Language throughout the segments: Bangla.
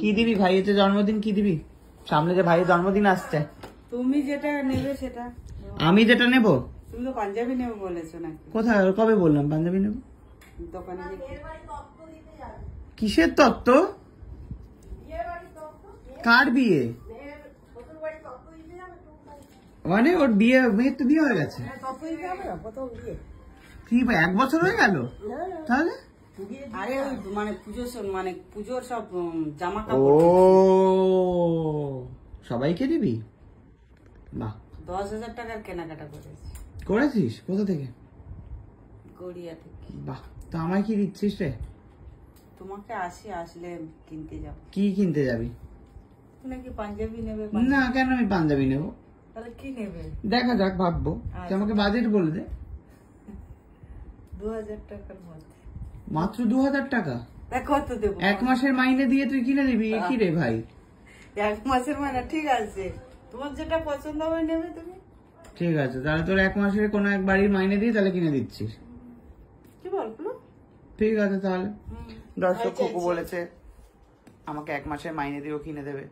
কি দিবি ভাইয়ের জন্মদিন? কি দিবি? সামনে যে ভাইয়ের জন্মদিন আসছে, তুমি যেটা নেবে সেটা। আমি যেটা নেব? তুমি তো পাঞ্জাবি নেবে বলেছো নাকি? কোথায়, কবে বললাম পাঞ্জাবি নেব? দোকানে কিসের তত্ত্ব? কার বিয়ে? মানে ওর বিয়ে, মেয়ের তো বিয়ে হয়ে গেছে। কি ভাই 1 বছর হয়ে গেল? তাহলে আরে মানে পুজোর সব জামা ও কাপড় সবাইকে দিবি? বাহ, 10,000 টাকার কেনাকাটা করেছি। করেছিস? কোথা থেকে? গড়িয়া থেকে। বাহ, তো আমায় কি দিচ্ছিস রে? তোমাকে আসলে কিনতে যাবো। কি কিনতে যাবি? নাকি পাঞ্জাবি নেবে? না, কেন আমি পাঞ্জাবি নেব? তাহলে কি নেবে? দেখা যাক, ভাববো। তুই আমাকে বাজেট বলে দে। 2,000 টাকার মধ্যে। মাত্র 2,000 টাকা? কত দেবো? 1 মাসের মাইনে দিয়ে তুই কিনে নিবি? কি রে ভাই, 1 মাসের মানে ঠিক আছে, তোমার যেটা পছন্দ হবে নেবে তুমি। ঠিক আছে, তাহলে তোর 1 মাসের কোনো এক বাড়ির মাইনে দিয়ে তাহলে কিনে দিচ্ছিস? কি বলবো? ঠিক আছে, তাহলে দর্শক খোকু বলেছে আমাকে 1 মাসের মাইনে দিয়েও কিনে দেবে।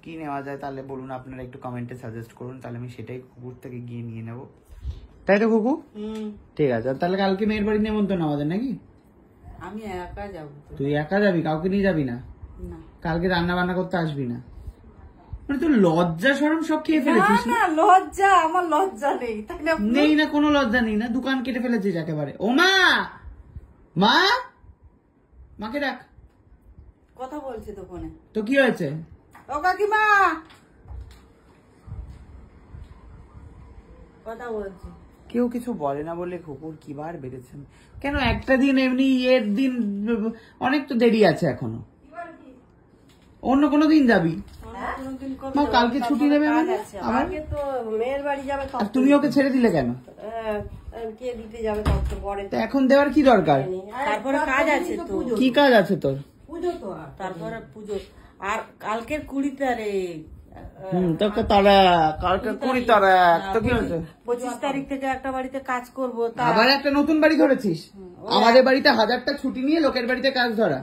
কি নেওয়া যায় তাহলে বলুন, আপনারা একটু কমেন্টে সাজেস্ট করুন, তাহলে আমি সেটাই কুকুর থেকে গিয়ে নিয়ে নেব। তাই তো কুকু? ঠিক আছে, তাহলে কালকে মেয়ের বাড়ি নেমন্তন্ন আমাদের নাকি? আমি একা যাবো। তুই একা যাবি? কাউকে নিয়ে যাবি না? না। কালকে রান্না বান্না করতে আসবি না? মানে তুই লজ্জা শরম সব খেয়ে ফেলেছিস? না লজ্জা, আমার লজ্জা নেই, তাই না? নেই না, কোনো লজ্জা নেই না, দোকান কেটে ফেলেছিস একেবারে। ও মা, মা, মাকে ডাক। কথা বলছি তো ফোনে। তো কি হয়েছে? ও কাকিমা, কথা বলছি। কেউ কিছু বলে না বলে কুকুর কিবার বেড়েছেন কেন? একটা দিন এমনি এর দিন, অনেক তো দেরি আছে এখনো। অন্য কোনো দিন যাবি? মা কালকে ছুটি নেবে মানে? আবার তো মেয়ের বাড়ি যাবে, আর তুমি ওকে ছেড়ে দিলে কেন? কে দিতে যাবে? তত পরে তা এখন দেওয়ার কি দরকার? তারপরে কাজ আছে তো। কি কাজ আছে তোর? পুজো তো, তারপরে পুজো। আর কালকের 20 তারিখ। তোকে তারা কালকে 20 তারিখ, তো কি হয়েছে? 25 তারিখ থেকে একটা বাড়িতে কাজ করবো। আবার একটা নতুন বাড়ি ধরেছিস? আমাদের বাড়িতে 1000টা ছুটি নিয়ে লোকের বাড়িতে কাজ ধরা।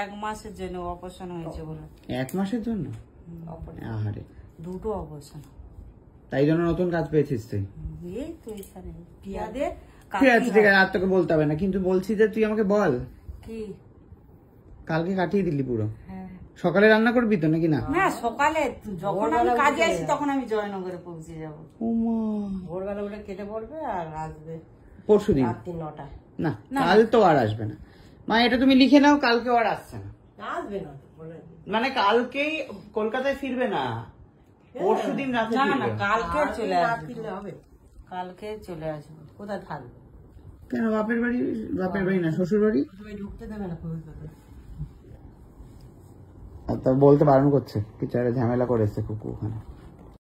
1 মাসের জন্য অপারেশন হয়েছে বলে। 1 মাসের জন্য? আহারে, 2টো অপারেশন। তাই জন্য নতুন কাজ পেয়েছিস তুই? এই তো এখানে পিয়াদে। ঠিক আছে, ঠিক আছে, আর তোকে বলতে হবে না, কিন্তু বলছি যে তুই আমাকে বল কি কালকে কাটিয়ে দিলি পুরো? হ্যাঁ। সকালে রান্না করবি তো নাকি? না না, সকালে যখন আমি কাজে আসি তখন আমি জয়নগরে পৌঁছে যাবো। ভোরবেলা উঠে কেটে পড়বে আর আসবে পরশুদিন রাত্রি 9টায়। না, কাল তো আর আসবে না মা, এটা তুমি লিখে নাও, কালকে আর আসছে না। আসবে না মানে কালকেই কলকাতায় ফিরবে না, পরশুদিন রাতে না, ফিরবে। কালকে চলে আসবে। কালকে চলে আসবে। কোথায় থাকবে? কেন বাপের বাড়ি? বাপের বাড়ি না, শ্বশুর বাড়ি। ঢুকতে দেবে না। আর তা বলতে বারণ করছে, কিছু একটা ঝামেলা করেছে কুকু ওখানে।